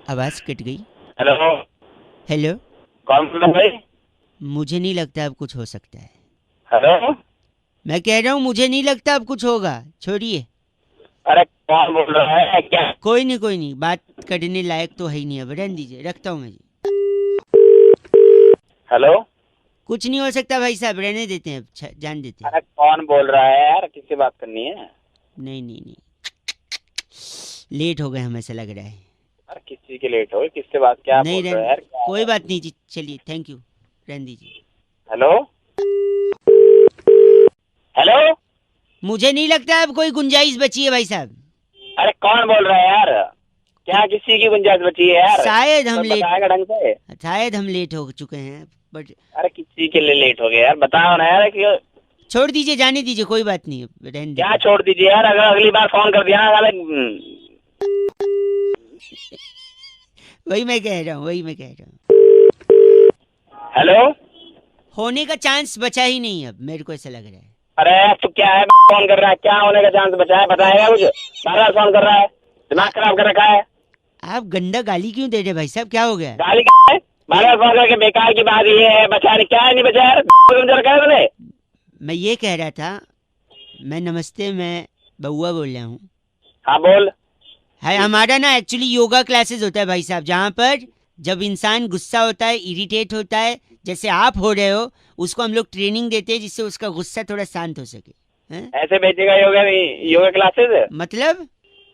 आवाज कट गई। Hello, hello, कौन बोल रहा है भाई? मुझे नहीं लगता अब कुछ हो सकता है। हेलो, मैं कह रहा हूँ मुझे नहीं लगता अब कुछ होगा, छोड़िए। अरे कौन बोल रहा है क्या? कोई नहीं कोई नहीं, बात करने लायक तो है ही नहीं, अब रहने दीजिए, रखता हूँ मैं जी। हेलो, कुछ नहीं हो सकता भाई साहब, रहने देते हैं अब, जान देते हैं। अरे कौन बोल रहा है यार? किससे बात करनी है? नहीं नहीं नहीं, लेट हो गए हम, ऐसा लग रहा है। अरे किसी के लेट हो, किससे बात, क्या नहीं बोल रहे हो यार? क्या कोई है? बात नहीं जी, चलिए थैंक यू, रहने दीजिए। हेलो, हेलो, मुझे नहीं लगता अब कोई गुंजाइश बची है भाई साहब। अरे कौन बोल रहा है यार? क्या किसी की गुंजाइश बची है यार? शायद हम सब लेट बताएगा ढंग से। शायद हम लेट हो चुके हैं, बट अरे किसी के लिए लेट हो गए यार? बताओ ना यार कि छोड़ दीजिए, जाने दीजिए, कोई बात नहीं, रहने क्या दीजिए। छोड़ दीजिए यार? अगर अगली बार फोन कर दिया ना साले। वही मैं कह रहा हूँ। हेलो, होने का चांस बचा ही नहीं अब, मेरे को ऐसा लग रहा है। अरे तू क्या है, फोन कर रहा है? क्या होने का चांस बचा है? बताएगा कुछ? बार बार फोन कर रहा है, दिमाग खराब कर रखा है। आप गंदा गाली क्यों दे रहे भाई साहब, क्या हो गया? गाली क्या है? बार बार फोन करके बेकार की बात ये है, बचा नहीं, क्या है नहीं बचा यार? समझ रखा है मैंने। मैं ये कह रहा था, मैं बउआ बोल रहा हूँ। हाँ बोल। है हमारा ना एक्चुअली योगा क्लासेस होता है भाई साहब, जहाँ पर जब इंसान गुस्सा होता है, इरिटेट होता है, जैसे आप हो रहे हो, उसको हम लोग ट्रेनिंग देते हैं जिससे उसका गुस्सा थोड़ा शांत हो सके। हैं? ऐसे बेचेगा योगा? योगा क्लासेस? मतलब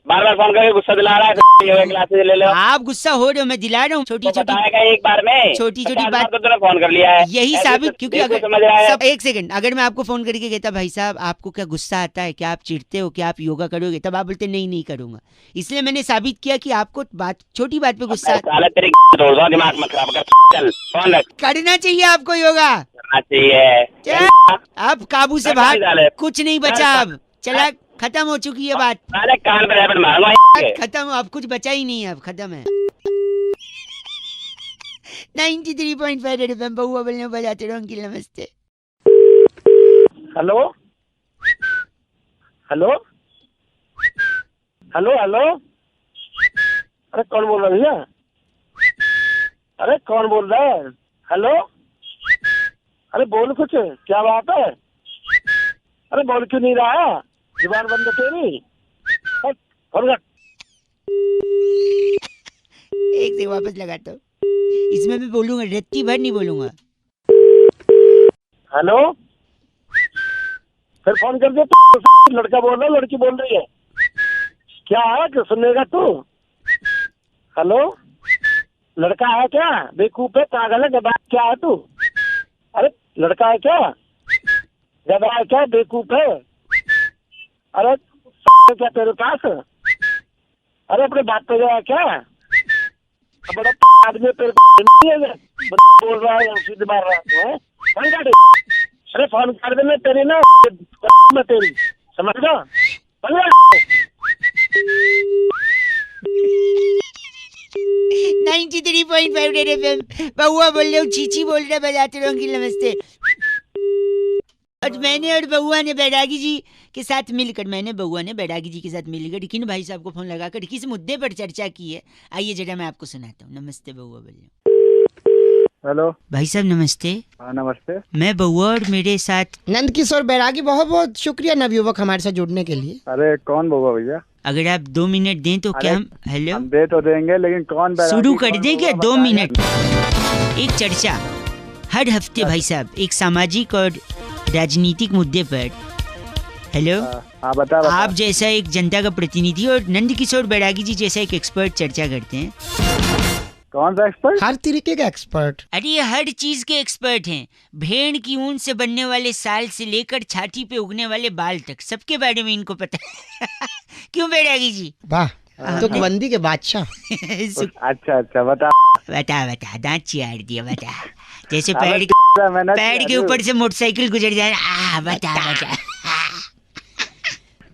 बार बार फोन करके गुस्सा दिला रहा है, योगा क्लासेस ले लो। आप गुस्सा हो रहे हो, मैं दिला रहा हूँ, छोटी तो छोटी बताएगा एक बार में? छोटी 50 बात। बार तो तूने फोन कर लिया है। यही ऐसे साबित, तो क्योंकि बिल्कुल अगर समझ रहा है। सब एक सेकंड, अगर मैं आपको फोन करके कहता भाई साहब आपको क्या गुस्सा आता है, क्या आप चिढ़ते हो, क्या आप योगा करोगे, तब आप बोलते नहीं करूंगा। इसलिए मैंने साबित किया कि आपको बात, छोटी बात पे गुस्सा साले तेरी तोड़ दो, दिमाग मत खराब कर। चल फोन रख। करना चाहिए आपको योगा। करना चाहिए। क्या? अब काबू से बाहर, साले कुछ नहीं बचा अब, चला, खत्म हो चुकी है बात, साले कान पे रैपट मारूंगा। खत्म, अब कुछ बचा ही नहीं है, अब खत्म है। 93.5 रेड एफएम, बहुआ बोलने बजाते रहो अंकिल, नमस्ते। हेलो, हेलो, हेलो, हेलो, अरे कौन बोल रहा है भैया? अरे कौन बोल रहा है? हेलो, अरे बोल कुछ, क्या बात है? अरे बोल क्यों नहीं रहा? जुबान बंद है तेरी। फोन रख। एक से वापस लगाता हूँ, इसमें मैं बोलूंगा, रत्ती भर नहीं बोलूंगा। हेलो, फिर फोन कर दे। तो लड़का बोल रहा है, लड़की बोल रही है, क्या है कि सुनेगा तू? हेलो, लड़का है क्या? बेवकूफ है, पागल है, गधा क्या है तू? अरे लड़का है क्या? गधा है क्या? बेवकूफ है? अरे क्या तेरे पास? अरे अपने बात पे गया क्या? बड़ा आदमी तेरे बोल रहा है, सीधे मार रहा है। फोन काट। अरे फोन कर दे, मैं तेरी ना मैं तेरी, समझ लो। 93.5 रेड एफएम, बहुआ बोल रहे हो, चीची बोल रहे, बजाते रहो अंकिल, नमस्ते। और मैंने और बउआ ने बैरागी जी के साथ मिलकर, रिकिन भाई साहब को फोन लगाकर किस मुद्दे पर चर्चा की है, आइए जरा मैं आपको सुनाता हूँ। नमस्ते बउआ बोल रहे हो। हेलो भाई साहब नमस्ते। हाँ नमस्ते। मैं बउआ और मेरे साथ नंद किशोर बैरागी, बहुत बहुत शुक्रिया नवयुवक हमारे साथ जुड़ने के लिए। अरे कौन बोगा भैया? अगर आप 2 मिनट दें तो क्या हम, हेलो, हम दे तो देंगे, लेकिन कौन बैरागी, शुरू कर कौन दें क्या? बोगा 2 बताएगा? मिनट। एक चर्चा हर हफ्ते भाई साहब, एक सामाजिक और राजनीतिक मुद्दे पर। हेलो, हाँ बता। आप जैसा एक जनता का प्रतिनिधि और नंद किशोर बैरागी जी जैसा एक एक्सपर्ट चर्चा करते हैं। कौन सा एक्सपर्ट? हर तरीके का एक्सपर्ट। अरे ये हर चीज के एक्सपर्ट हैं, भेड़ की ऊन से बनने वाले साल से लेकर छाती पे उगने वाले बाल तक, सबके बारे में इनको पता है। क्यों बैरागी जी? वाह, तो बंदी के बादशाह। बता अच्छा बता। दांत चियार दिया, बता। जैसे अबे पैर के ऊपर से मोटरसाइकिल गुजर जाए। बता।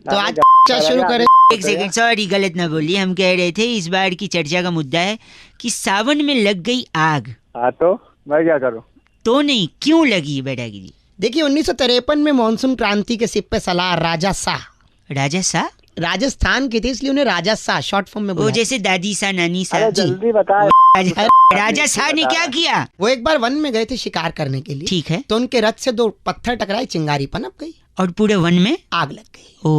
तो आज शुरू करें। एक सेकंड, सॉरी गलत ना बोलिए, हम कह रहे थे इस बार की चर्चा का मुद्दा है कि सावन में लग गई आग। हाँ तो मैं क्या करूँ? तो नहीं, क्यों लगी बैरागी जी? देखिए 1953 में मानसून क्रांति के सिप पे सलाह राजा शाह राजस्थान के थे इसलिए उन्हें राजा शाह शॉर्ट फॉर्म में वो बुलाया। जैसे दादी सा नानी सा। अरे जल्दी बता। राजा शाह ने क्या किया? वो एक बार वन में गए थे शिकार करने के लिए, ठीक है। तो उनके रथ से 2 पत्थर टकराए, चिंगारी पनप गई और पूरे वन में आग लग गई। ओ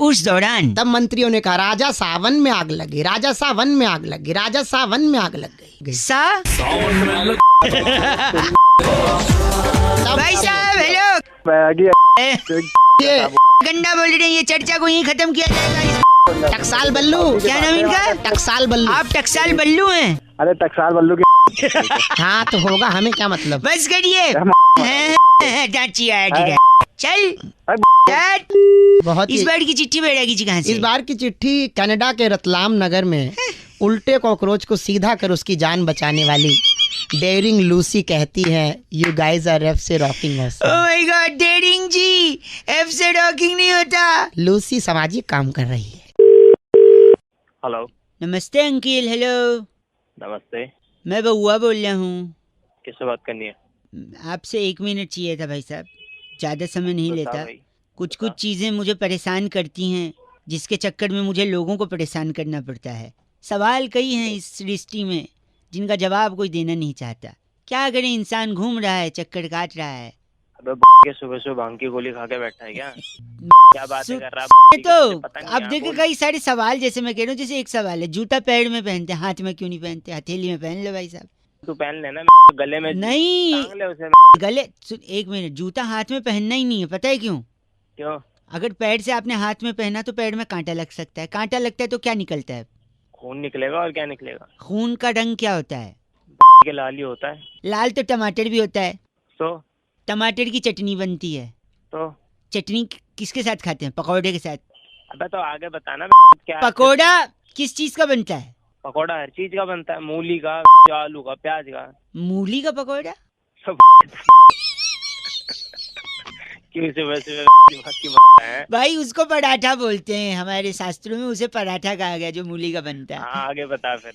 उस दौरान तब मंत्रियों ने कहा राजा शाह वन में आग लगी, राजा शाह वन में आग लगी, राजा शाह वन में आग लग गई। सा भाई साहब हेलो, मैगी ये गंदा बोल रहे हैं, ये चर्चा को यहीं खत्म किया जाएगा। टकसाल बल्लू, क्या नाम इनका? टकसाल बल्लू। आप टकसाल बल्लू हैं? अरे टकसाल बल्लू की हाँ तो होगा, हमें क्या मतलब। बस करिए। डांची आया, ठीक है चल। बहुत इस ही बार की चिट्ठी बैठेगी जी कहाँ से? इस बार की चिट्ठी कनाडा के रतलाम नगर में उल्टे कॉकरोच को सीधा कर उसकी जान बचाने वाली डेयरिंग लूसी कहती है, यू गाइज आर एफ से rocking us. Oh my god, daring ji, F से रॉकिंग नहीं होता। लूसी सामाजिक काम कर रही है। हेलो नमस्ते अंकिल। हेलो, नमस्ते, मैं बउआ बोल रहा हूँ। किससे बात करनी है? आपसे 1 मिनट चाहिए था भाई साहब, ज़्यादा समय नहीं बता लेता। भाई। कुछ चीज़ें मुझे परेशान करती हैं, जिसके चक्कर में मुझे लोगों को परेशान करना पड़ता है। सवाल कई हैं इस सृष्टि में जिनका जवाब कोई देना नहीं चाहता। क्या करें, इंसान घूम रहा है, चक्कर काट रहा है। अबे के सुबह सुबह भांग की गोली खा के बैठा है क्या? क्या बातें कर रहा है? तो पता नहीं अब यार, देखो बोल। कई सारे सवाल, जैसे मैं कह रहा हूँ, जैसे एक सवाल है, जूता पैर में पहनते हैं, हाथ में क्यों नहीं पहनते? हथेली में पहन लो भाई साहब। तू पहन लेना, गले में नहीं, टांग ले उसे। गले 1 मिनट, जूता हाथ में पहनना ही नहीं है, पता है क्यों? क्यों? अगर पैर से आपने हाथ में पहना तो पैर में कांटा लग सकता है, कांटा लगता है तो क्या निकलता है? खून निकलेगा और क्या निकलेगा? खून का रंग क्या होता है? के लाल ही होता है। लाल तो टमाटर भी होता है, तो टमाटर की चटनी बनती है। तो चटनी किसके साथ खाते हैं? पकौड़े के साथ। अबे तो आगे बताना क्या? पकौड़ा किस चीज का बनता है? पकौड़ा हर चीज का बनता है, मूली का, आलू का, प्याज का, मूली का पकौड़ा? सब। क्यों सुबह सुबह है? भाई उसको पराठा बोलते हैं, हमारे शास्त्रों में उसे पराठा कहा गया जो मूली का बनता है। हाँ आगे बता फिर।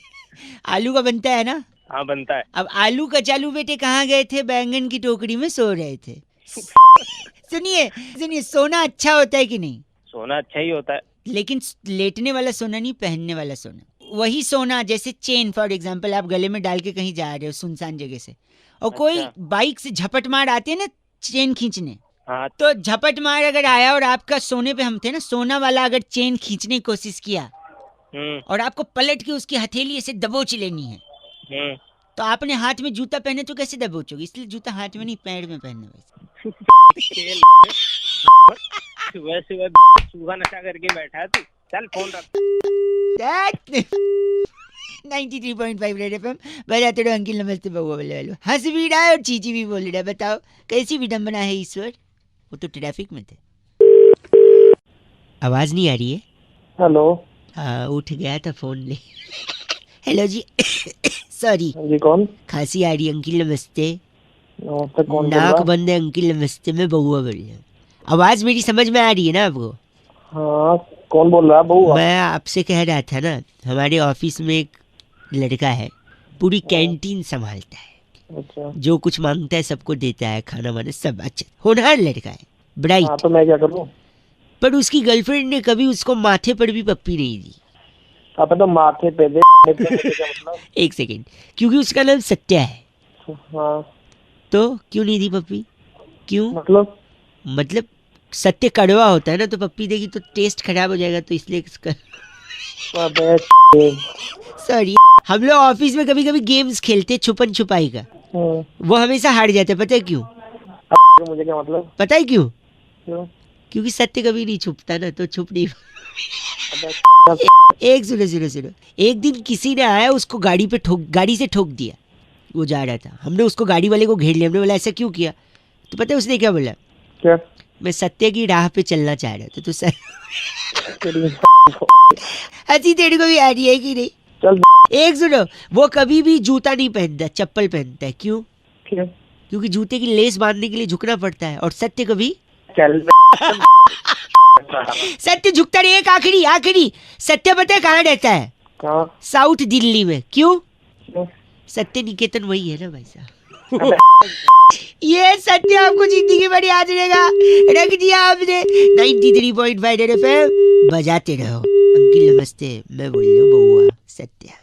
आलू का बनता है ना? हाँ बनता है। अब आलू कचालू बेटे कहाँ गए थे? बैंगन की टोकरी में सो रहे थे। सुनिए सुनिए, सोना अच्छा होता है कि नहीं? सोना अच्छा ही होता है। लेकिन लेटने वाला सोना नहीं, पहनने वाला सोना। वही सोना, जैसे चेन फॉर एग्जांपल, आप गले में डाल के कहीं जा रहे हो सुनसान जगह से, और कोई अच्छा। बाइक से झपट मार आते हैं ना चेन खींचने, हाँ तो झपट मार अगर आया और आपका सोने पे, हम थे ना, सोना वाला अगर चेन खींचने की कोशिश किया और आपको पलट के उसकी हथेली ऐसे दबोच लेनी है, तो आपने हाथ में जूता पहने तो कैसे दबोचोगे? इसलिए जूता हाथ में नहीं, पैर में पहनना। वैसे सुबह सुबह सुबह नशा करके बैठा है तू। चल फोन रख। 93.5 रेड एफएम बजाते रहो। अंकिल नमस्ते, बउआ बोले वालो, हंस भी रहा है और चीची भी बोल रहा है। बताओ कैसी विडम्बना है ईश्वर। वो तो ट्रैफिक में थे। आवाज नहीं आ रही है? हेलो उठ गया था फोन ले। हेलो जी। सॉरी, जी कौन? खांसी आ रही है अंकिल नमस्ते। नमस्ते, कौन बोल नाक रहा? बंद है अंकिल नमस्ते, मैं बउआ बोल रहा हूँ। आवाज मेरी समझ में आ रही है ना आपको? हाँ कौन बोल रहा है? बउआ? मैं आपसे कह रहा था ना, हमारे ऑफिस में एक लड़का है, पूरी कैंटीन संभालता है, अच्छा जो कुछ मांगता है सबको देता है, खाना वाना सब। अच्छा होनहार लड़का है, ब्राइट। हाँ तो मैं क्या करूँ? पर उसकी गर्लफ्रेंड ने कभी उसको माथे पर भी पप्पी नहीं दी। अब तो माथे पे दे। क्या मतलब? एक सेकेंड, क्योंकि उसका नाम सत्या है। हाँ तो क्यों नहीं दी पप्पी? क्यों? मतलब सत्य कड़वा होता है ना, तो पप्पी देगी तो टेस्ट खराब हो जाएगा, तो इसलिए अबे सॉरी। हम लोग ऑफिस में कभी कभी गेम्स खेलते, छुपन छुपाई का, वो हमेशा हार जाते। पता है क्यों? मुझे क्या मतलब? पता है क्यों? क्यों? क्योंकि सत्य कभी नहीं छुपता ना, तो छुप नहीं। अबे एक सुनो, एक दिन किसी ने आया, उसको गाड़ी से ठोक दिया। वो जा रहा था, हमने उसको गाड़ी वाले को घेर लिया। हमने बोला ऐसा क्यों किया? तो पता है उसने क्या बोला? क्या? मैं सत्य की राह पे चलना चाह रहा था। तो सर तेरी हंसी तेरे को भी आ रही है कि नहीं? चल एक सुनो, वो कभी भी जूता नहीं पहनता, चप्पल पहनता है। क्यों? क्या? क्योंकि जूते की लेस बांधने के लिए झुकना पड़ता है। और सत्य कभी चल सत्य झुकता नहीं। एक आखिरी सत्य पता है कहाँ रहता है? कहाँ? साउथ दिल्ली में। क्यों? क्यों? सत्य निकेतन वही है ना भाई साहब। ये सत्य आपको जिंदगी भर याद रहेगा। रख दिया आपने 93.5 रेड एफएम, बजाते रहो। अंकिल नमस्ते, मैं बोल रहा हूँ बउआ सत्या।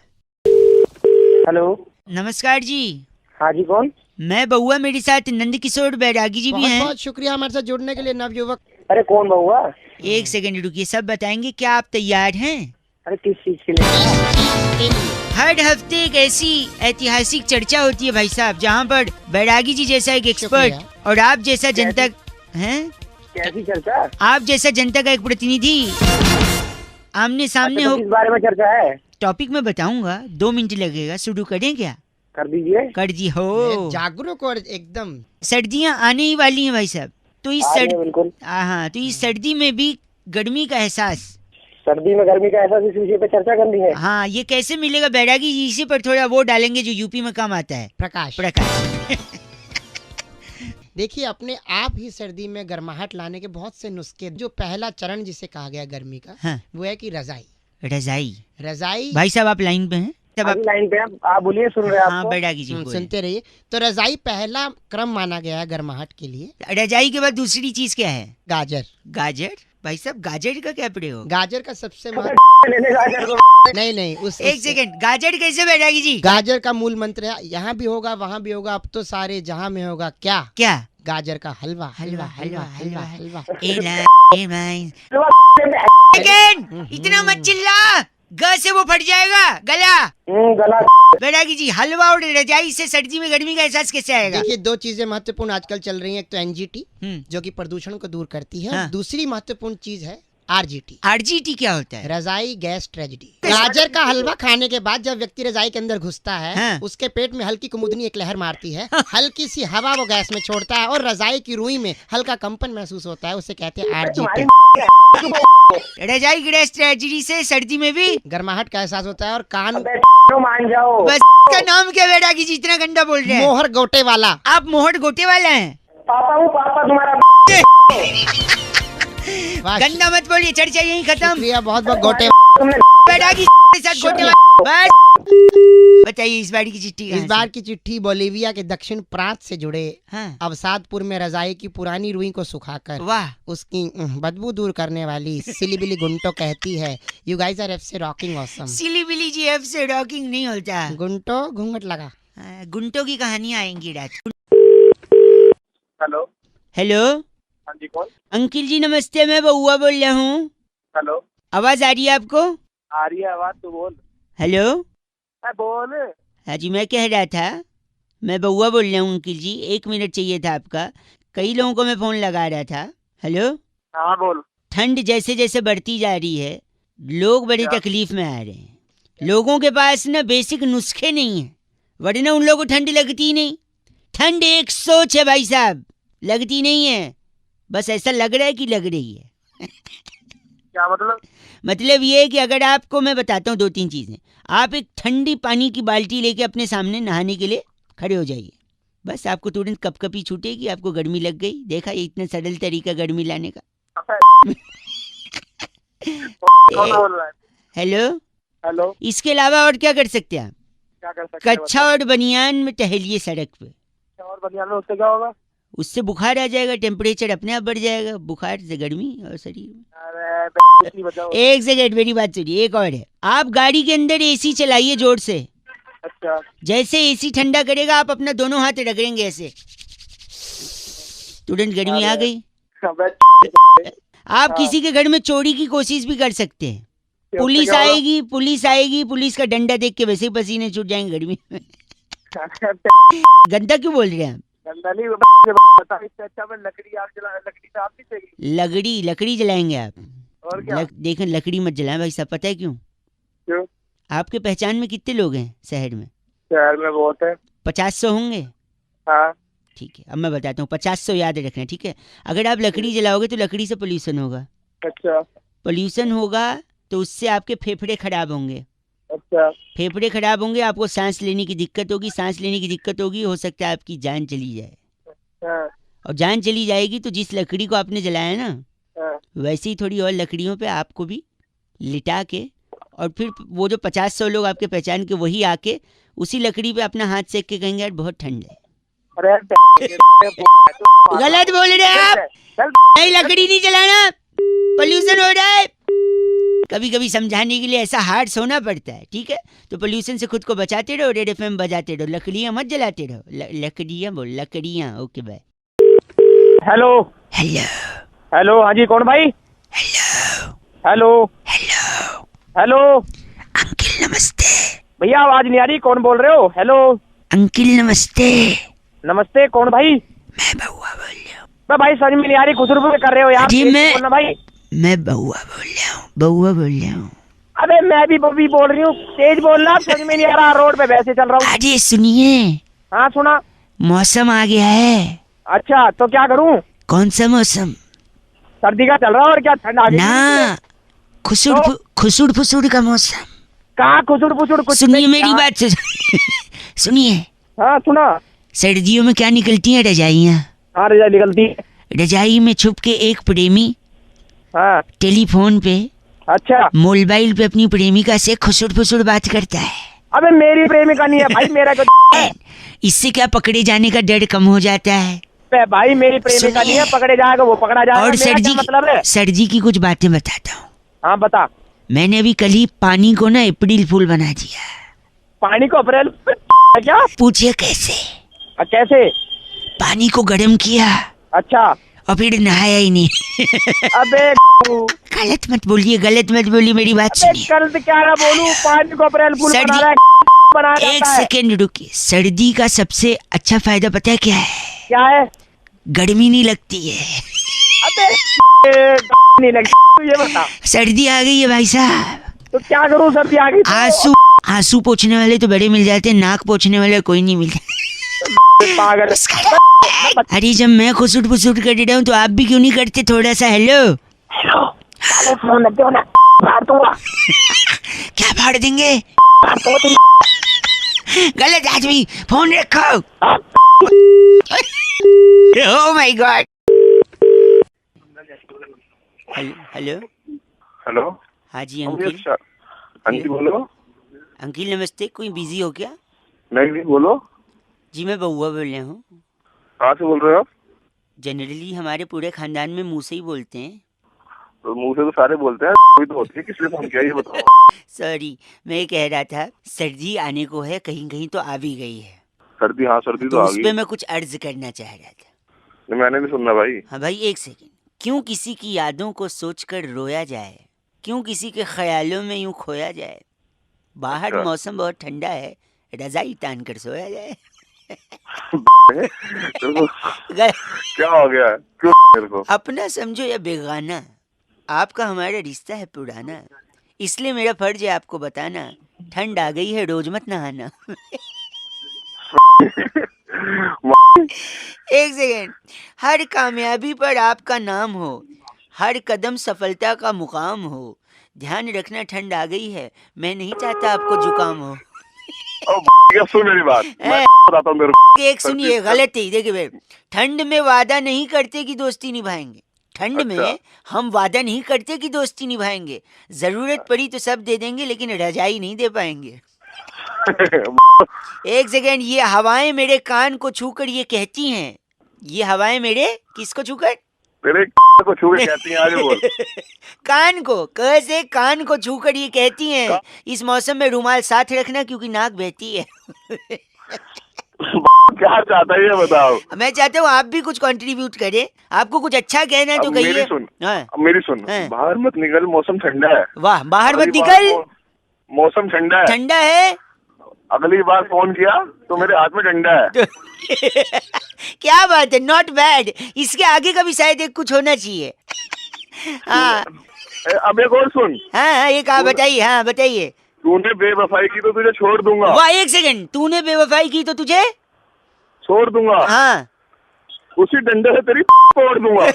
हेलो, नमस्कार जी, हाँ जी, कौन? मैं बउआ, मेरे साथ नंद किशोर बैरागी जी भी बहुत हैं। बहुत शुक्रिया हमारे साथ जुड़ने के लिए नवयुवक। अरे कौन बहुआ? एक सेकंड रुकिए, सब बताएंगे। क्या आप तैयार हैं? अरे किस चीज के लिए? हर हफ्ते एक ऐसी ऐतिहासिक चर्चा होती है भाई साहब, जहाँ पर बैरागी जी जैसा एक एक्सपर्ट शुक्रिया। और आप जैसा जनता हैं, कैसी चर्चा? आप जैसा जनता का एक प्रतिनिधि आमने सामने अच्छा, हो। तो किस बारे में चर्चा है? टॉपिक मैं बताऊंगा, 2 मिनट लगेगा। शुरू करें क्या? कर दीजिए। कर दी हो। जागरूक और एकदम सर्दियां आने ही वाली हैं भाई साहब, तो इस आ रही है बिल्कुल। हाँ, तो इस सर्दी में भी गर्मी का एहसास, सर्दी में गर्मी का एहसास, इस विषय पे चर्चा करनी है। हाँ, ये कैसे मिलेगा बैरागी जी? इसी पर थोड़ा वो डालेंगे जो यूपी में काम आता है, प्रकाश। प्रकाश। देखिए, अपने आप ही सर्दी में गर्माहट लाने के बहुत से नुस्खे। जो पहला चरण जिसे कहा गया गर्मी का, हाँ, वो है कि रजाई। रजाई। भाई भाई साहब आप लाइन पे हैं? तब अभी लाइन पे आप बोलिए, सुन रहे हैं हाँ आपको। बैरागी जी बोलिए। सुनते रहिए। तो रजाई पहला क्रम माना गया है गर्माहट के लिए। रजाई के बाद दूसरी चीज क्या है? गाजर। गाजर। भाई साहब गाजर का क्या प्रयोग? गाजर का सबसे लेने गाजर को। नहीं उस एक सेकंड, गाजर कैसे बैरागी जी? गाजर का मूल मंत्र है, यहाँ भी होगा वहाँ भी होगा, अब तो सारे जहाँ में होगा क्या? क्या? गाजर का हलवा। हलवा, हलवा हलवा, हलवा हलवा। हलवा। ए माइन। सेकंड, इतना मत चिल्ला, ग से वो फट जाएगा गला। गला। बैरागी जी, हलवा और रजाई से सर्दी में गर्मी का एहसास कैसे आएगा? देखिए, 2 चीजें महत्वपूर्ण आजकल चल रही हैं। एक तो एनजीटी, हम्म, जो कि प्रदूषण को दूर करती है। हाँ। दूसरी महत्वपूर्ण चीज है आरजीटी, आरजीटी क्या होता है? रजाई गैस ट्रेजेडी। गाजर का हलवा खाने के बाद जब व्यक्ति रजाई के अंदर घुसता है, हाँ। उसके पेट में हल्की कुमुदनी एक लहर मारती है, हल्की सी हवा वो गैस में छोड़ता है और रजाई की रुई में हल्का कंपन महसूस होता है। उसे कहते हैं आरजीटी। रजाई गैस ट्रेजेडी से सर्दी में भी गर्माहट का एहसास होता है। और कान मान जाओ। बस का नाम क्या बैरागी जी? इतना गंदा बोल रहे हैं। मोहर गोटे वाला। आप मोहट गोटे वाला हैं? पापा हूँ, पापा तुम्हारा। वाह, गंदा मत बोलिए, चर्चा यही खत्म। शुक्रिया, बहुत बहुत गोटे। तुमने बैरागी के साथ गोटे वाला। बस बताइए इस बार की चिट्ठी इस बार की चिट्ठी बोलीविया के दक्षिण प्रांत से जुड़े हाँ, अवसादपुर में रजाई की पुरानी रुई को सुखाकर वाह, उसकी बदबू दूर करने वाली सिलीबिली गुंटो कहती है, यू गाइस आर एफसे rocking awesome. Silly billy ji F से रॉकिंग नहीं होता। गुंटो घूंघट लगा। गुंटों की कहानियां आएंगी रात। हेलो। हेलो हाँ जी, कौन? अंकिल जी नमस्ते, मैं बउआ बोल रहा हूँ। हेलो। आवाज आ रही है आपको? आ रही है आवाज, तो बोल। हेलो। बोल। हाँ जी, मैं कह रहा था, मैं बउआ बोल रहा हूँ अंकिल जी, 1 मिनट चाहिए था आपका। कई लोगों को मैं फोन लगा रहा था। हेलो। हाँ बोल। ठंड जैसे जैसे बढ़ती जा रही है, लोग बड़ी क्या? तकलीफ में आ रहे हैं। लोगों के पास ना बेसिक नुस्खे नहीं है, वरना उन लोगों को ठंड लगती ही नहीं। ठंड एक सोच है भाई साहब, लगती नहीं है, बस ऐसा लग रहा है कि लग रही है। क्या मतलब? मतलब ये है कि अगर आपको मैं बताता हूँ 2-3 चीजें, आप एक ठंडी पानी की बाल्टी लेके अपने सामने नहाने के लिए खड़े हो जाइए, बस आपको तुरंत कपकपी छूटेगी, आपको गर्मी लग गई। देखा, ये इतना सरल तरीका गर्मी लाने का। कौन बोल रहा है? हेलो। हेलो। इसके अलावा और क्या कर सकते हैं आप? क्या कर सकते हैं? कच्छा और बनियान में टहलिए सड़क पे, बताओ। और बनियान में उससे क्या होगा? उससे बुखार आ जाएगा, टेम्परेचर अपने आप बढ़ जाएगा, बुखार से गर्मी और शरीर में। अरे कुछ नहीं बचाओ। एक सेकेंड, मेरी बात सुनिए। एक और है, आप गाड़ी के अंदर एसी चलाइए जोर से। अच्छा। जैसे एसी ठंडा करेगा, आप अपना दोनों हाथ रगड़ेंगे ऐसे, तुरंत गर्मी आ गई। आप किसी के घर में चोरी की कोशिश भी कर सकते हैं, पुलिस आएगी, पुलिस का डंडा देख के वैसे ही पसीने छूट जाएंगे गर्मी में। गंदा क्यों बोल रहे हैं आप? गंदा नहीं बता, इससे अच्छा मैं लकड़ी आग जला, लकड़ी साफ नहीं चाहिए। लकड़ी जलाएंगे आप? और क्या? देखें, लकड़ी मत जलाएं भाई साहब, पता है क्यों? क्यों? आपके पहचान में कितने लोग हैं शहर में? शहर में बहुत है। 50-100 होंगे। हाँ। ठीक है, अब मैं बताता हूँ, 50-100 याद रखना, ठीक है? अगर आप लकड़ी जलाओगे तो लकड़ी से पोल्यूशन होगा। अच्छा। पोल्यूशन होगा तो उससे आपके फेफड़े खराब होंगे। अच्छा। फेफड़े खराब होंगे, आपको सांस लेने की दिक्कत होगी, सांस लेने की दिक्कत होगी, हो सकता है आपकी जान चली जाए। हाँ। और जान चली जाएगी तो जिस लकड़ी को आपने जलाया ना, हाँ। वैसे ही थोड़ी और लकड़ियों पे आपको भी लिटा के, और फिर वो जो 50-100 लोग आपके पहचान के, वही आके उसी लकड़ी पे अपना हाथ सेक के कहेंगे यार बहुत ठंड है। अरे गलत बोल रहे हैं आप। चल नहीं, लकड़ी नहीं जलाना, पोल्यूशन हो रहा है। कभी कभी समझाने के लिए ऐसा हार्ड होना पड़ता है, ठीक है? तो पोल्यूशन से खुद को बचाते रहो, रेड एफएम बजाते रहो, लकड़ियां मत जलाते रहो। लकड़ियां बोल, लकड़ियां। Okay bye. Hello hello hello, हाँ जी, कौन भाई? Hello hello hello hello uncle नमस्ते। भैया आवाज नहीं आ रही, कौन बोल रहे हो? हेलो अंकिल नमस्ते। नमस्ते, कौन भाई? मैं बउआ बोल रहा हूँ। भाई समझ में नहीं आ रही, खुशरू कर रहे हो यार। जी, तेज मैं- बोलना भाई। मैं बउआ बोल रहा हूँ, बउआ बोल रहा हूँ। अबे मैं भी बबी बोल रही हूँ, तेज बोलना, समझ में नहीं आ रहा, रोड पे वैसे चल रहा हूँ। अरे सुनिए, हाँ सुना। मौसम आ गया है। अच्छा तो क्या करूँ? कौन सा मौसम? सर्दी का चल रहा है और क्या, ठंड आ गई? ना, खुसुड़ तो? खुसुड़ फुसुड़ का मौसम। कहाँ खुसुड़ फुसुड़ कुछ सुनिए नहीं, मेरी यहाँ- बात सुनिए। हाँ सुना। सर्दियों में क्या निकलती हैं? रजाइयाँ। हाँ रजा निकलती है। रजाई में छुप के एक प्रेमी हाँ टेलीफोन पे, अच्छा। मोबाइल पे अपनी प्रेमिका से खुसुड़ फुसुड़ बात करता है। अबे मेरी प्रेमिका नहीं है भाई, मेरा को है। इससे क्या पकड़े जाने का डर कम हो जाता है। बे भाई मेरी प्रेमिका नहीं है, पकड़े जाएगा वो पकड़ा जाएगा। और मेरा क्या मतलब है? सर जी की कुछ बातें बताता हूँ। हाँ बता। मैंने अभी कल ही पानी को ना अप्रैल फूल बना दिया। पानी को अप्रैल क्या? पूछिए कैसे? कैसे? पानी को गर्म किया अच्छा। और फिर नहाया ही नहीं। अबे गलत मत बोलिए, गलत मत बोलिए, मेरी बात अबे सुनिए। कल से क्या ना बोलूं, पानी को अप्रैल फूल सर्दी- बना रहा है, बना एक जाता है। सेकेंड रुकिए। सर्दी का सबसे अच्छा फायदा पता है क्या है? क्या है? गर्मी नहीं लगती है। अबे नहीं लगती, तू ये बता। सर्दी आ गई है भाई साहब। तो क्या करूं, सर्दी आ गई तो? आंसू आंसू पोंछने वाले तो बड़े मिल जाते हैं, नाक पोंछने वाले कोई नहीं मिलता। पागल। अरे जब मैं खुसुट फुसुट कर रहा हूँ तो आप भी क्यों नहीं करते थोड़ा सा? हेलो, अरे फोन रख दो ना, मार दूंगा। क्या फाड़ देंगे? गलत आदमी, फोन रखो। ओह माय गॉड। Hello hello. हाँ जी हाँ अंकिल। अच्छा। हाँ जी बोलो। अंकिल नमस्ते, कोई बिजी हो क्या? नहीं बोलो। जी मैं बउआ बोल रहा हूँ। कहाँ से बोल रहे हो आप? जनरली हमारे पूरे खानदान में मुंह से ही बोलते हैं। तो मुंह से तो सारे बोलते हैं, कोई तो होती है। किस लिए फोन किया ये बताओ। सॉरी, मैं ये कह रहा था सर्दी आने को है, कहीं कहीं तो आ भी गई है, सर्दी? हाँ सर्दी तो तो आ उस गई। पे मैं कुछ अर्ज करना चाह रहा था। नहीं, मैंने नहीं सुनना भाई। हाँ भाई एक सेकेंड। क्यों किसी की यादों को सोचकर रोया जाए, क्यों किसी के ख्यालों में यूं खोया जाए, बाहर अच्छा। मौसम बहुत ठंडा है, रजाई तान कर सोया जाए। तेरे को क्या हो गया? क्यों मेरे को? अपना समझो या बेगाना, आपका हमारा रिश्ता है पुराना, इसलिए मेरा फर्ज है आपको बताना, ठंड आ गई है रोज मत नहाना। एक सेकेंड। हर कामयाबी पर आपका नाम हो, हर कदम सफलता का मुकाम हो, ध्यान रखना ठंड आ गई है, मैं नहीं चाहता आपको जुकाम हो। क्या सुन मेरी बात, मैं बताता हूँ तेरे को। एक सुनिए, गलत है। देखिए भाई, ठंड में वादा नहीं करते कि दोस्ती निभाएंगे। ठंड में अच्छा। हम वादा नहीं करते कि दोस्ती निभाएंगे। जरूरत पड़ी तो सब दे देंगे, लेकिन रजाई नहीं दे पाएंगे। एक सेकेंड। ये हवाएं मेरे कान को छूकर ये कहती हैं, ये हवाएं मेरे किसको छूकर? तेरे को छू के कहती हैं, आगे बोल। कान को, कैसे कान को छूकर ये कहती हैं, इस मौसम में रुमाल साथ रखना क्योंकि नाक बहती है। क्या चाहता है ये बताओ। मैं चाहता हूँ आप भी कुछ कंट्रीब्यूट करें, आपको कुछ अच्छा कहना है तो अब मेरी कहिए। सुन, हाँ, अब मेरी सुन। हाँ। बाहर मत निकल, मौसम ठंडा है। वाह, बाहर मत अगली बार निकल, मौसम ठंडा है। ठंडा है। अगली बार फोन किया तो मेरे हाथ में डंडा है। क्या बात है, नॉट बैड। इसके आगे का भी शायद एक कुछ होना चाहिए। हाँ अब एक और सुन। हाँ, एक आप बताइए। हाँ बताइए। तूने बेवफाई की तो तुझे छोड़ दूंगा। वाह, एक सेकंड। तूने बेवफाई की तो तुझे छोड़ दूंगा। हाँ। उसी डंडे से तेरी तोड़ दूंगा।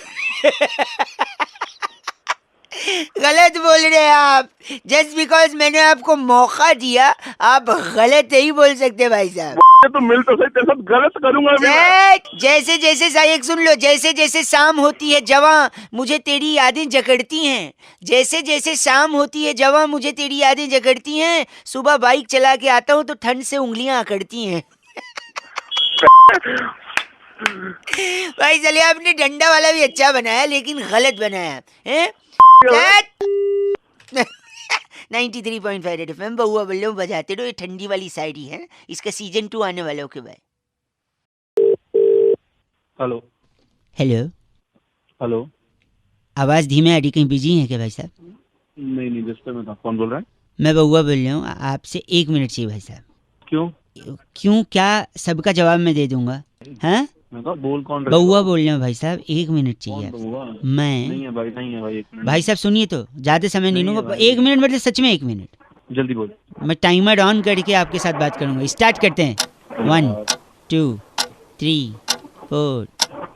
गलत बोल रहे हैं आप। जस्ट बिकॉज मैंने आपको मौका दिया, आप गलत नहीं बोल सकते भाई साहब। तो मिल तो सही, तेरे साथ गलत करूंगा अभी मैं। जैसे जैसे एक सुन लो, जैसे जैसे शाम होती है जवां, मुझे तेरी यादें जकड़ती हैं। जैसे जैसे शाम होती है जवां, मुझे तेरी यादें जकड़ती हैं। सुबह बाइक चला के आता हूँ तो ठंड से उंगलियां अकड़ती हैं। भाई चले आपने डंडा वाला भी अच्छा बनाया लेकिन गलत बनाया है। 93.5 रेड एफएम बहुआ बल्लो बजाते रहो। ये ठंडी वाली शायरी है, इसका सीजन 2 आने वाला। Okay bye. Hello hello, hello. आवाज धीमे आ रही, कहीं बिजी है क्या भाई साहब? नहीं नहीं, जिस पे मैं था। कौन बोल रहा है? मैं बहुआ बोल रहा हूँ, आपसे 1 मिनट चाहिए भाई साहब। क्यों? क्यों क्या, सबका जवाब मैं दे दूंगा। हाँ मैं कहा बोल कौन रहे हो? बहुआ बोल रहा हूँ भाई साहब, 1 मिनट चाहिए कौन आपसे। बउआ? मैं नहीं है भाई, नहीं है भाई, 1 मिनट। भाई साहब सुनिए तो, ज्यादा समय नहीं नहीं है लूंगा। भाई। 1 मिनट मतलब सच में 1 मिनट। जल्दी बोल। मैं टाइमर ऑन करके आपके साथ बात करूंगा। स्टार्ट करते हैं। 1 2 3 4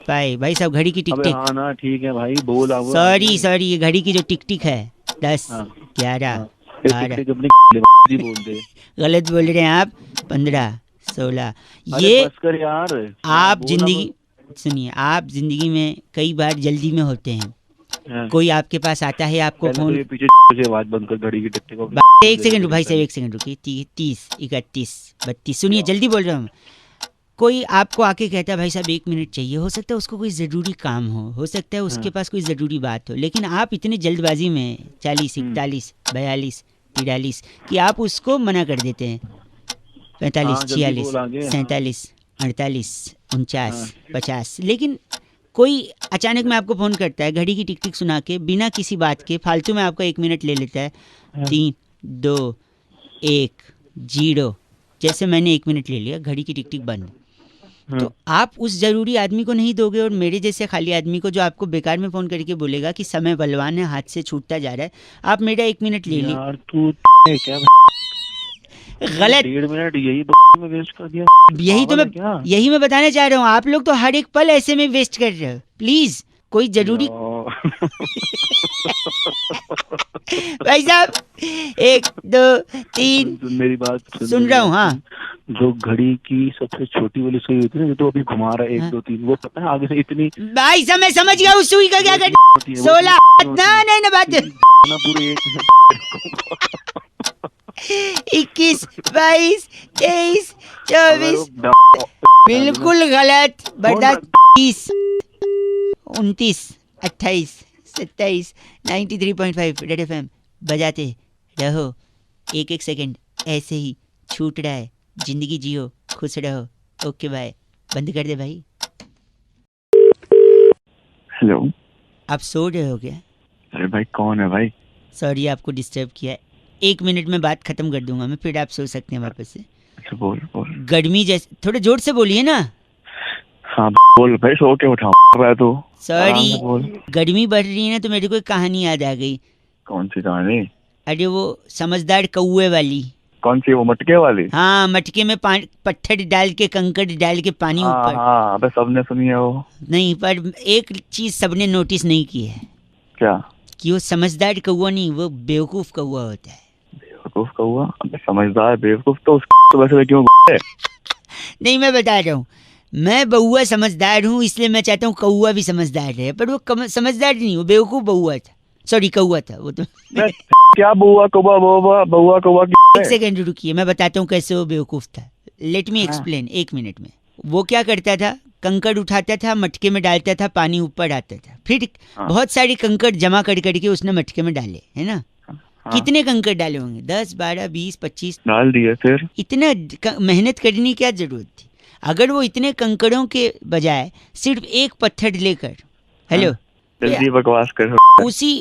5। भाई साहब घड़ी की टिक अबे टिक। हाँ ना, ठीक है भाई, बोल अब। सॉरी सॉरी, ये घड़ी की जो टिक टिक है 10 हाँ, 11 हाँ। फिर 12। टिक-टिक अपनी बोल दे। गलत बोल रहे हैं आप। 15 16। अरे ये बस कर यार। आप बोल जिंदगी, सुनिए, आप जिंदगी में कई बार जल्दी में होते हैं। हाँ। कोई आपके पास आता है, आपको पहले तो फोन। ये पीछे से आवाज बंद कर, घड़ी की टिक-टिक को। 1 सेकंड भाई साहब, 1 सेकंड रुकिए। 30 31 32। सुनिए जल्दी बोल रहा हूँ। कोई आपको आके कहता है भाई साहब 1 मिनट चाहिए, हो सकता है उसको कोई ज़रूरी काम हो सकता है उसके पास कोई ज़रूरी बात हो, लेकिन आप इतने जल्दबाजी में 40 41 42 43 कि आप उसको मना कर देते हैं। 45 हाँ, जल्दी 46 बोल आगे। 47 48 49 50। लेकिन कोई अचानक में आपको फ़ोन करता है, घड़ी की टिक टिक सुना के, बिना किसी बात के फालतू में आपका 1 मिनट ले लेता है। 3 2 1 0। जैसे मैंने 1 मिनट ले लिया, घड़ी की टिक टिक बंद। तो आप उस जरूरी आदमी को नहीं दोगे, और मेरे जैसे खाली आदमी को जो आपको बेकार में फोन करके बोलेगा कि समय बलवान है, हाथ से छूटता जा रहा है, आप मेरा 1 मिनट ले ली। यार तू क्या गलत। 1.5 मिनट यही में वेस्ट कर दिया। यही तो पागल है मैं क्या? यही मैं बताना चाह रहा हूँ। आप लोग तो हर एक पल ऐसे में वेस्ट कर रहे हो। प्लीज कोई जरूरी भाई साहब 1 2 3 सुन मेरी बात, सुन रहा हूँ। हाँ जो घड़ी की सबसे छोटी वाली सुई होती है ना, जो तो अभी घुमा रहा है 1 हाँ। 2 3, वो पता है आगे से इतनी भाई साहब मैं समझ गया उस सुई का क्या करना। होती है, वो 16 इतनी ना नहीं ना बात। ना पूरे 1 मिनट 21 22 23 24। बिल्कुल गलत। बर्दाश्त। 30 29 28 27। 93.5 रेड एफएम बजाते रहो। 1 सेकंड ऐसे ही छूट रहा है। जिंदगी जियो, खुश रहो। Okay bye. बंद कर दे भाई। हेलो। आप सो रहे हो क्या? अरे भाई कौन है भाई? सॉरी आपको डिस्टर्ब किया। 1 मिनट में बात खत्म कर दूंगा मैं, फिर आप सो सकते हैं वापस से। अच्छा बोल बोल। गर्मी जैसे, थोड़ा जोर से बोलिए ना। हाँ बोल भाई, सो के उठाऊं रहा है तू। आराम सॉरी, से बोल। गर्मी बढ़ रही है ना, तो मेरे को एक कहानी याद आ गई। कौन सी कहानी? अरे वो समझदार कौए वाली। कौन सी, वो मटके वाली? हाँ, मटके में पत्थर डाल के, कंकड़ डाल के, पानी हाँ ऊपर। हाँ, अबे सबने सुनी है वो। नहीं, पर एक चीज सबने नोटिस नहीं की है क्या? कि वो समझदार कौआ नहीं, वो बेवकूफ कौआ होता है। बेवकूफ कौआ? अबे समझदार बेवकूफ तो वैसे क्यों है? नहीं, मैं बता रहा हूँ, मैं बउआ समझदार हूँ, इसलिए मैं चाहता हूँ कौआ भी समझदार रहे, पर वो समझदार नहीं, वो बेवकूफ बउआ था। सॉरी कौआ था वो तो। क्या बुआ कौआ बउआ कौआ 1 सेकंड रुकिए, मैं बताता हूँ कैसे वो बेवकूफ था। Let me explain. 1 मिनट में वो क्या करता था, कंकड़ उठाता था, मटके में डालता था, पानी ऊपर आता था, फिर बहुत सारे कंकड़ जमा कर करके उसने मटके में डाले, है ना? कितने कंकड़ डाले होंगे? 10 12 20 25 डाल दिए। फिर इतना मेहनत करने की क्या जरूरत थी? अगर वो इतने कंकड़ों के बजाय सिर्फ एक पत्थर लेकर, हेलो, जल्दी बकवास कर।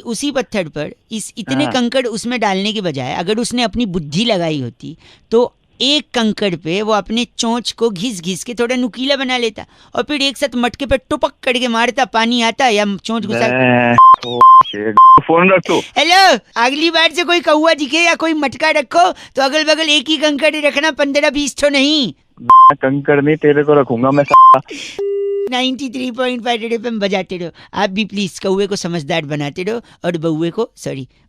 उसी पत्थर पर इतने कंकड़ उसमें डालने के बजाय अगर उसने अपनी बुद्धि लगाई होती, तो एक कंकड़ पे वो अपने चोंच को घिस घिस के थोड़ा नुकीला बना लेता, और फिर एक साथ मटके पे टुपक करके मारता, पानी आता या चोंच घुसा। फोन रख तू। हेलो, अगली बार से कोई कौआ दिखे या कोई मटका रखो तो अगल बगल एक ही कंकड़ रखना, 15-20 तो नहीं। कंकड़ नहीं तेरे को रखूंगा मैं। 93.5 रेड एफएम बजाते रहो। आप भी प्लीज कौए को समझदार बनाते रहो, और बउए को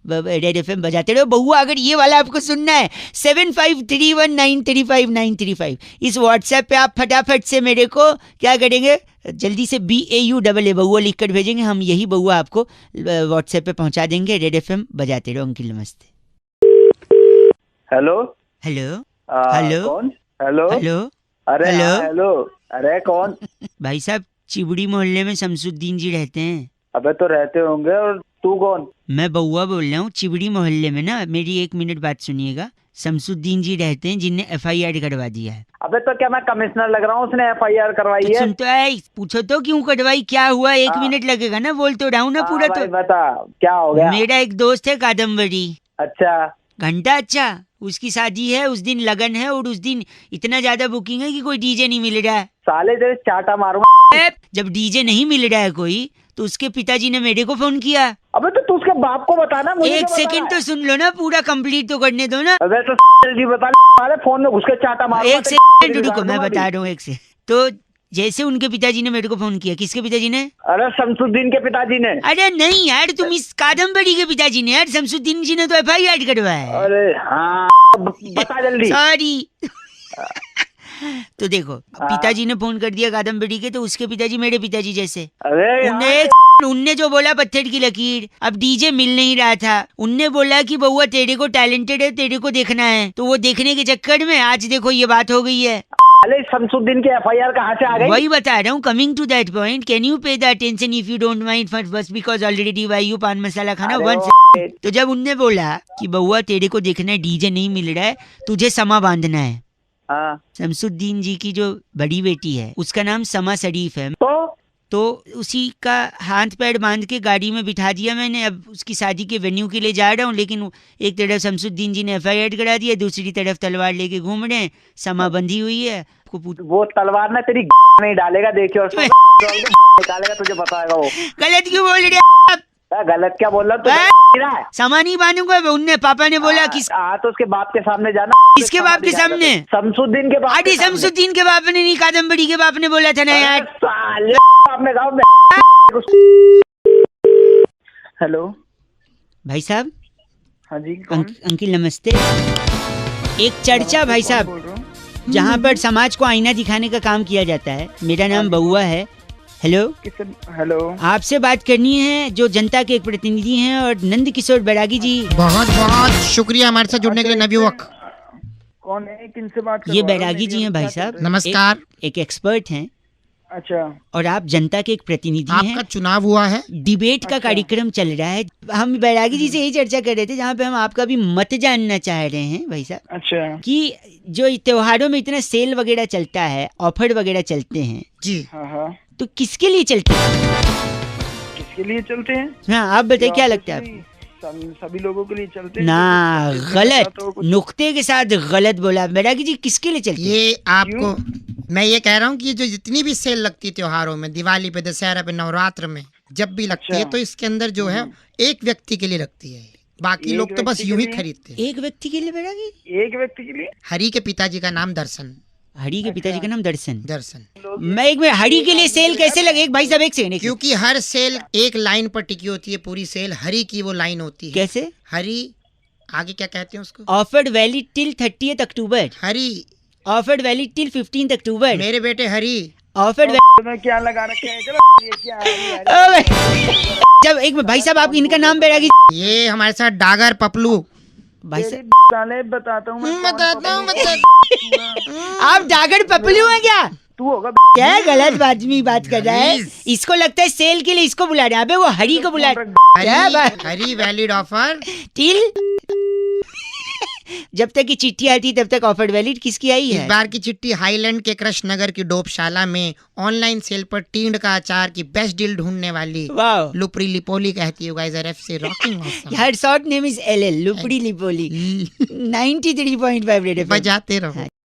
रेड एफएम बजाते रहो। बउआ अगर ये वाला आपको सुनना है, 7531935935 इस व्हाट्सएप पे आप फटाफट से मेरे को क्या करेंगे, जल्दी से BAUAA बउआ लिख कर भेजेंगे, हम यही बउआ आपको व्हाट्सएप पे पहुंचा देंगे। रेड एफएम बजाते रहो। अंकिल नमस्ते। हेलो हेलो हेलो कौन? हेलो हेलो अरे हेलो? हाँ, हेलो अरे कौन? भाई साहब चिबड़ी मोहल्ले में शमसुद्दीन जी रहते हैं। अबे तो रहते होंगे, और तू कौन? मैं बउआ बोल रहा हूँ। चिबड़ी मोहल्ले में ना, मेरी 1 मिनट बात सुनिएगा, शमसुद्दीन जी रहते हैं जिनने FIR करवा दिया है। अबे तो क्या मैं कमिश्नर लग रहा हूँ? उसने FIR करवाई तो है। सुन तो है, पूछो तो क्यों करवाई, क्या हुआ? 1 मिनट लगेगा ना, बोल तो रहा हूँ ना पूरा। भाई तो बता क्या हो गया? मेरा एक दोस्त है कादम्बरी। अच्छा घंटा अच्छा, उसकी शादी है, उस दिन लगन है, और उस दिन इतना ज्यादा बुकिंग है कि कोई डीजे नहीं मिल रहा है। साले तेरे चाटा मारूंगा। जब डीजे नहीं मिल रहा है कोई, तो उसके पिताजी ने मेरे को फोन किया। अबे तो तू उसके बाप को बताना, मुझे 1 क्यों बता सेकंड रहा तो है? सुन लो ना, पूरा कंप्लीट तो करने दो ना। अबे तो जल्दी बता, हमारे फोन में घुस के चाटा मारूंगा। 1 सेकंड रुको, मैं बता रहा हूँ 1 से। तो जैसे उनके पिताजी ने मेरे को फोन किया। किसके पिताजी ने? अरे शमसुद्दीन के पिताजी ने। अरे नहीं यार, तुम इस कादम्बरी के पिताजी ने यार। शमसुद्दीन जी ने तो FIR करवाया है। अरे हाँ बता जल्दी। सॉरी। तो देखो, पिताजी ने फोन कर दिया कादम्बरी के, तो उसके पिताजी मेरे पिताजी जैसे। अरे यार, उनने जो बोला पत्थर की लकीर। अब डीजे मिल नहीं रहा था, उनने बोला कि बउआ तेरे को टैलेंटेड है, तेरे को देखना है। तो वो देखने के चक्कर में आज देखो ये बात हो गई है। अरे शमसुद्दीन की FIR कहाँ से आ गई? वही बता रहा हूँ, coming to that point. Can you pay the attention if you don't mind for बस because already why you paan masala खाना अरे वन। तो जब उनने बोला कि बउआ तेरे को देखना है, डीजे नहीं मिल रहा है, तुझे समा बांधना है। हाँ शमसुद्दीन जी की जो बड़ी बेटी है, उसका नाम समा शरीफ है। तो उसी का हाथ पैर बांध के गाड़ी में बिठा दिया मैंने। अब उसकी शादी के वेन्यू के लिए जा रहा हूँ, लेकिन एक तरफ शमसुद्दीन जी ने FIR करा दिया, दूसरी तरफ तलवार लेके घूम रहे हैं, समा बंधी हुई है। वो तलवार ना तेरी नहीं डालेगा, देखियो। और निकालेगा, तुझे बताएगा वो। गलत क्यों बोल रहे हैं? गलत क्या बोल रहा है? समा नहीं बांधूंगा। उनने पापा ने बोला कि तो उसके बाप के सामने जाना। किसके बाप के सामने? शमसुद्दीन के बाप। अरे शमसुद्दीन के बाप ने नहीं, कादम्बरी के बाप ने बोला था ना यार। साले आपने कहा। हेलो भाई साहब। हाँ जी कौन? अंकिल नमस्ते। एक चर्चा भाई साहब, बोल रहा हूँ। जहाँ पर समाज को आईना दिखाने का काम किया जाता है। मेरा नाम बउआ है। हेलो, हेलो, आपसे बात करनी है, जो जनता के एक प्रतिनिधि हैं, और नंद किशोर बैरागी जी। बहुत बहुत शुक्रिया हमारे साथ जुड़ने के लिए नवयुवक। कौन है? किनसे बात कर ये रहा है? बैरागी जी हैं भाई साहब। नमस्कार। एक एक्सपर्ट हैं, अच्छा और आप जनता के एक प्रतिनिधि आपका हैं। चुनाव हुआ है, डिबेट का कार्यक्रम चल रहा है। हम बैरागी जी से यही चर्चा कर रहे थे, जहाँ पे हम आपका भी मत जानना चाह रहे हैं भाई साहब, अच्छा। कि जो त्योहारों में इतना सेल वगैरह चलता है, ऑफर वगैरह चलते हैं, जी हाँ हाँ, तो किसके लिए चलते हैं? किसके लिए चलते हैं? हाँ आप बताइए, क्या लगता है आपको? सभी लोगों के लिए चलते हैं। ना, गलत, तो कुछ- नुक्ते के साथ गलत बोला। बैरागी जी किसके लिए चलते हैं? ये आपको मैं ये कह रहा हूँ कि जो जितनी भी सेल लगती है त्योहारों में, दिवाली पे, दशहरा पे, नवरात्र में, जब भी लगती है, अच्छा। तो इसके अंदर जो है एक व्यक्ति के लिए लगती है। बाकी एक लोग तो बस व्यक्ति यूं के ही लिए? खरीदते हैं। एक व्यक्ति के लिए बैरागी? एक व्यक्ति के लिए? हरि के पिताजी का नाम दर्शन। हरि के पिताजी का नाम दर्शन। दर्शन। मैं एक मिनट, हरि के लिए सेल कैसे लगे? एक भाई साहब एक सेकंड। क्योंकि हर सेल एक लाइन पर टिकी होती है, पूरी सेल हरि की वो लाइन होती है। कैसे? हरि आगे क्या कहते हैं उसको? Offered valid till 30th October. Hari. Offered valid till 15th October. मेरे बेटे हरि। ऑफर्ड तो क्या लगा रखे हैं? चलो ये क्या है? जब एक मिनट भाई साहब, आप इनका नाम बैरागी? ये हमारे साथ डागर पपलू। भाई साहब साले बताता हूँ मैं। बताता हूँ आप डागर पपलू हैं क्या? तू होगा। क्या गलत आदमी बात कर रहा है? इसको लगता है सेल के लिए इसको बुला रहे हैं। अबे वो हरि को बुला रहे हैं। क्या बात? हरि वैलिड ऑफर टिल जब तक की चिट्ठी आती तब तक ऑफर वैलिड। किसकी आई इस है? बार की चिट्ठी हाईलैंड के कृष्ण नगर की डोपशाला में ऑनलाइन सेल पर टींड का अचार की बेस्ट डील ढूंढने वाली वाह, लुपरी लिपोली कहती है। Guys are FC rocking awesome. Her short name is LL, लुपड़ी लिपोली। 93.5 रेड एफएम। बजाते रहो।